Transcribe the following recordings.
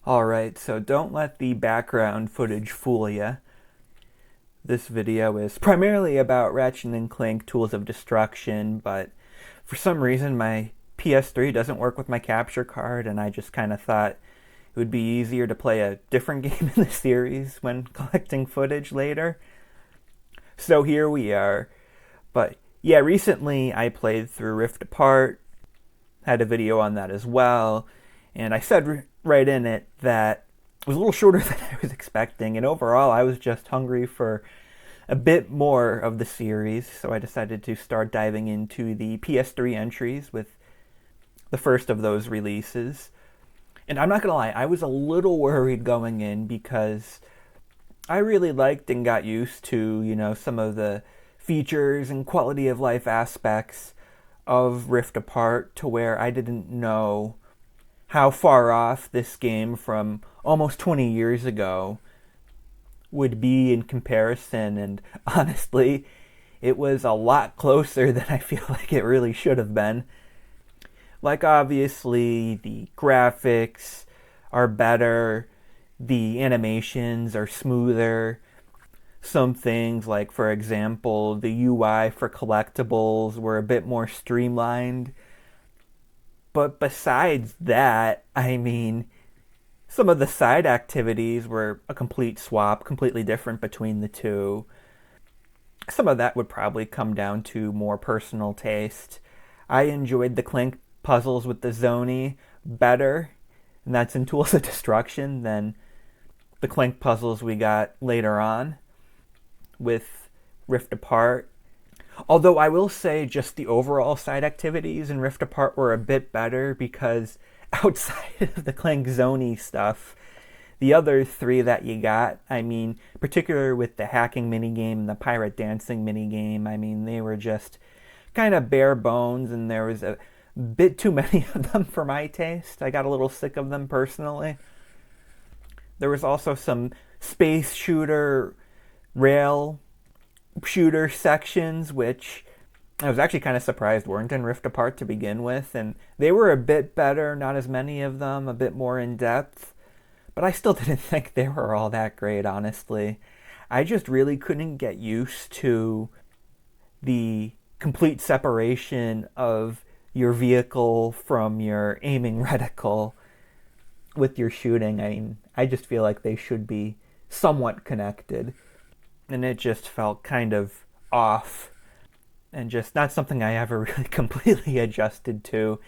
Alright, so don't let the background footage fool you. This video is primarily about Ratchet and Clank Tools of Destruction, but for some reason my PS3 doesn't work with my capture card, and I just kind of thought it would be easier to play a different game in the series when collecting footage later. So here we are. But yeah, recently I played through Rift Apart, had a video on that as well, and I said right in it that it was a little shorter than I was expecting, and overall I was just hungry for a bit more of the series, so I decided to start diving into the PS3 entries with the first of those releases. And I'm not gonna lie, I was a little worried going in because I really liked and got used to, some of the features and quality of life aspects of Rift Apart, to where I didn't know how far off this game from almost 20 years ago would be in comparison, and honestly, it was a lot closer than I feel like it really should have been. Like, obviously, the graphics are better, the animations are smoother. Some things, like, for example, the UI for collectibles were a bit more streamlined. But besides that, some of the side activities were a complete swap, completely different between the two. Some of that would probably come down to more personal taste. I enjoyed the Clank puzzles with the Zoni better, and that's in Tools of Destruction, than the Clank puzzles we got later on with Rift Apart. Although I will say just the overall side activities in Rift Apart were a bit better, because outside of the Clank Zoni stuff, the other three that you got, particularly with the hacking minigame and the pirate dancing minigame, they were just kind of bare bones, and there was a bit too many of them for my taste. I got a little sick of them personally. There was also some space shooter, rail shooter sections, which I was actually kind of surprised weren't in Rift Apart to begin with, and they were a bit better, not as many of them, a bit more in depth, but I still didn't think they were all that great, honestly. I just really couldn't get used to the complete separation of your vehicle from your aiming reticle with your shooting. I just feel like they should be somewhat connected, and it just felt kind of off, and just not something I ever really completely adjusted to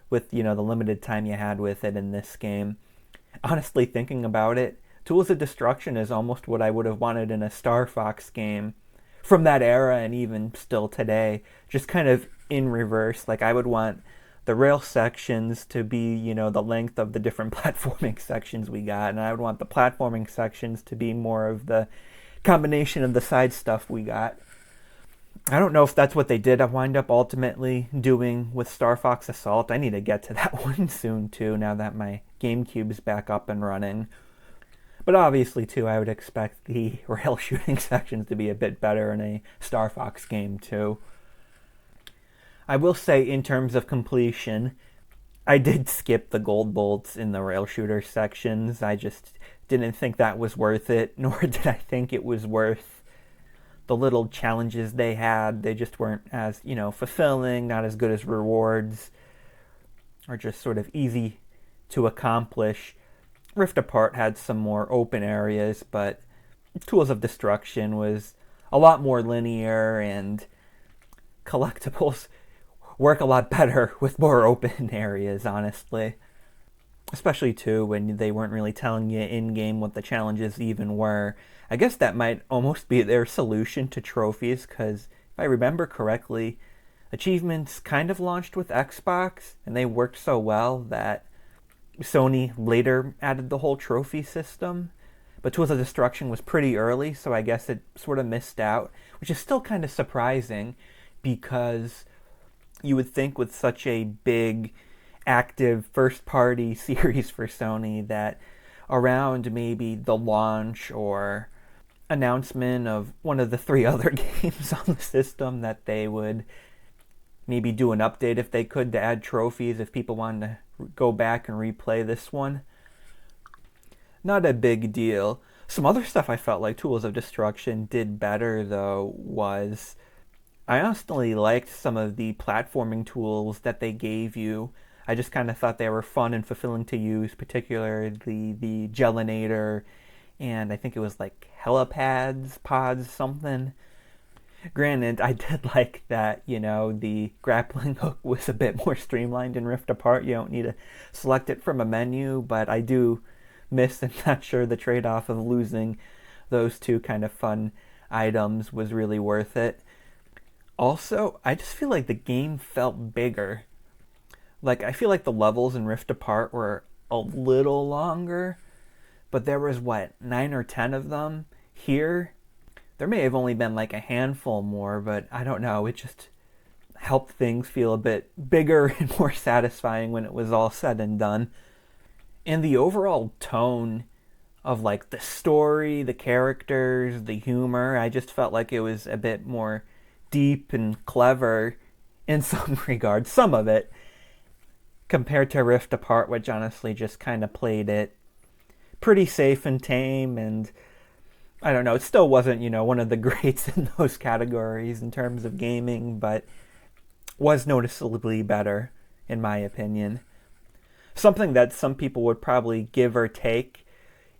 with, the limited time you had with it in this game. Honestly, thinking about it, Tools of Destruction is almost what I would have wanted in a Star Fox game from that era, and even still today, just kind of in reverse. Like, I would want the rail sections to be, the length of the different platforming sections we got, and I would want the platforming sections to be more of the combination of the side stuff we got. I don't know if that's what they did wind up ultimately doing with Star Fox Assault. I need to get to that one soon too, now that my GameCube's back up and running. But obviously too, I would expect the rail shooting sections to be a bit better in a Star Fox game too. I will say, in terms of completion, I did skip the gold bolts in the rail shooter sections. I just didn't think that was worth it, nor did I think it was worth the little challenges they had. They just weren't as, fulfilling, not as good as rewards, or just sort of easy to accomplish. Rift Apart had some more open areas, but Tools of Destruction was a lot more linear, and collectibles work a lot better with more open areas, honestly. Especially, too, when they weren't really telling you in-game what the challenges even were. I guess that might almost be their solution to trophies, because if I remember correctly, achievements kind of launched with Xbox, and they worked so well that Sony later added the whole trophy system. But Tools of Destruction was pretty early, so I guess it sort of missed out, which is still kind of surprising, because you would think with such a big, active first-party series for Sony that around maybe the launch or announcement of one of the three other games on the system, that they would maybe do an update if they could to add trophies if people wanted to go back and replay this one. not a big deal. Some other stuff I felt like Tools of Destruction did better, though, was I honestly liked some of the platforming tools that they gave you. I just kind of thought they were fun and fulfilling to use, particularly the Gelinator, and I think it was like helipads, pods, something. Granted, I did like that, the grappling hook was a bit more streamlined in Rift Apart. You don't need to select it from a menu, but I do miss and not sure the trade-off of losing those two kind of fun items was really worth it. Also, I just feel like the game felt bigger. Like, I feel like the levels in Rift Apart were a little longer, but there was, 9 or 10 of them? Here, there may have only been like a handful more, but I don't know. It just helped things feel a bit bigger and more satisfying when it was all said and done. And the overall tone of like the story, the characters, the humor, I just felt like it was a bit more deep and clever in some regards, some of it, compared to Rift Apart, which honestly just kind of played it pretty safe and tame, and I don't know, it still wasn't, one of the greats in those categories in terms of gaming, but was noticeably better, in my opinion. Something that some people would probably give or take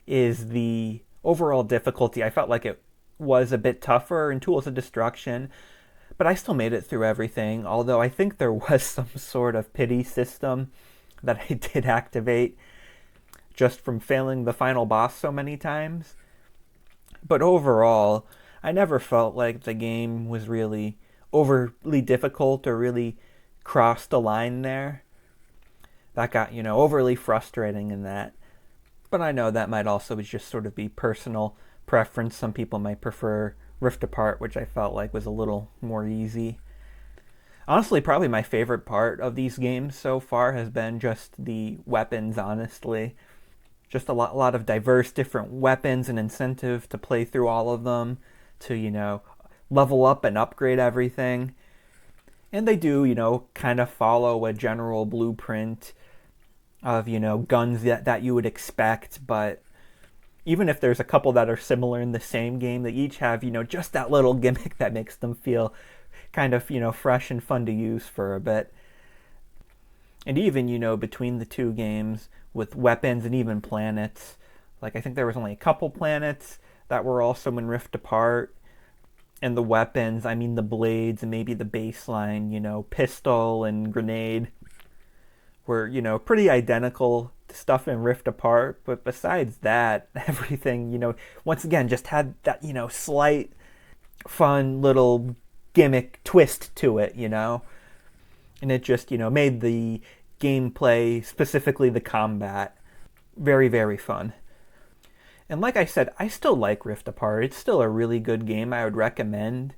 is the overall difficulty. I felt like it was a bit tougher in Tools of Destruction, but I still made it through everything, although I think there was some sort of pity system that I did activate just from failing the final boss so many times. But overall, I never felt like the game was really overly difficult or really crossed a line there. That got, overly frustrating in that. But I know that might also just sort of be personal preference. Some people might prefer Rift Apart, which I felt like was a little more easy. Honestly, probably my favorite part of these games so far has been just the weapons, honestly. Just a lot of diverse different weapons and incentive to play through all of them, to, level up and upgrade everything. And they do, kind of follow a general blueprint of, guns that you would expect, but even if there's a couple that are similar in the same game, they each have, just that little gimmick that makes them feel kind of, fresh and fun to use for a bit. And even, between the two games, with weapons and even planets, like I think there was only a couple planets that were also in Rift Apart, and the weapons, I mean the blades and maybe the baseline, pistol and grenade were, pretty identical to stuff in Rift Apart, but besides that, everything, once again, just had that, slight, fun little gimmick twist to it, and it just, made the gameplay, specifically the combat, very, very fun. And like I said, I still like Rift Apart. It's still a really good game I would recommend,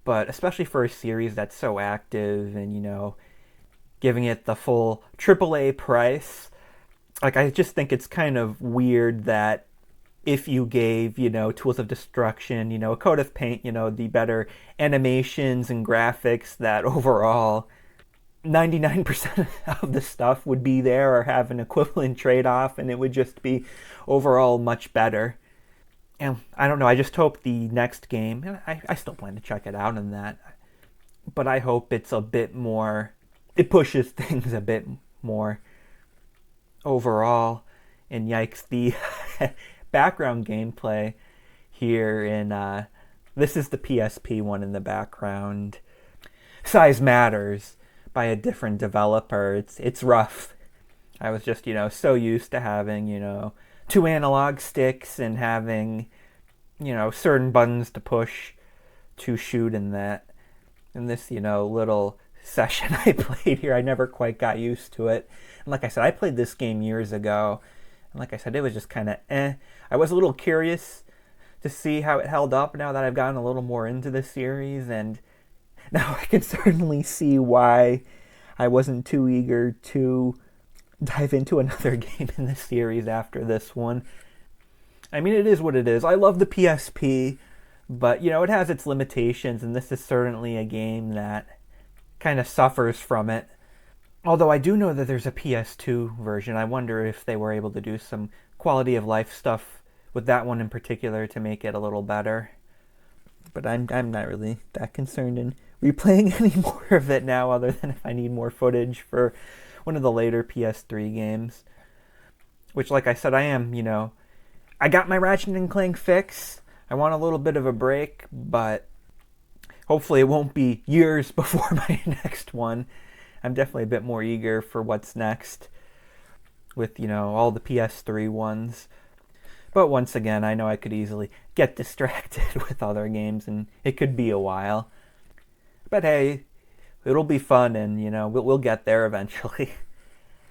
but especially for a series that's so active and, giving it the full AAA price, like I just think it's kind of weird that if you gave, Tools of Destruction, a coat of paint, the better animations and graphics, that overall 99% of the stuff would be there or have an equivalent trade-off, and it would just be overall much better. And I don't know, I just hope the next game, and I still plan to check it out in that, but I hope it's a bit more, it pushes things a bit more overall. And yikes, the background gameplay here in, this is the PSP one in the background. Size Matters, by a different developer. It's rough. I was just, so used to having, 2 analog sticks and having, certain buttons to push to shoot in that. In this, little session I played here, I never quite got used to it. And like I said, I played this game years ago. And like I said, it was just kind of I was a little curious to see how it held up now that I've gotten a little more into the series, and now I can certainly see why I wasn't too eager to dive into another game in this series after this one. I mean, it is what it is. I love the PSP, but, it has its limitations, and this is certainly a game that kind of suffers from it. Although I do know that there's a PS2 version. I wonder if they were able to do some quality of life stuff with that one in particular to make it a little better. But I'm not really that concerned in replaying any more of it now, other than if I need more footage for one of the later PS3 games. Which, like I said, I am, I got my Ratchet and Clank fix. I want a little bit of a break, but hopefully it won't be years before my next one. I'm definitely a bit more eager for what's next with, all the PS3 ones. But once again, I know I could easily get distracted with other games, and it could be a while. But hey, it'll be fun, and, we'll get there eventually.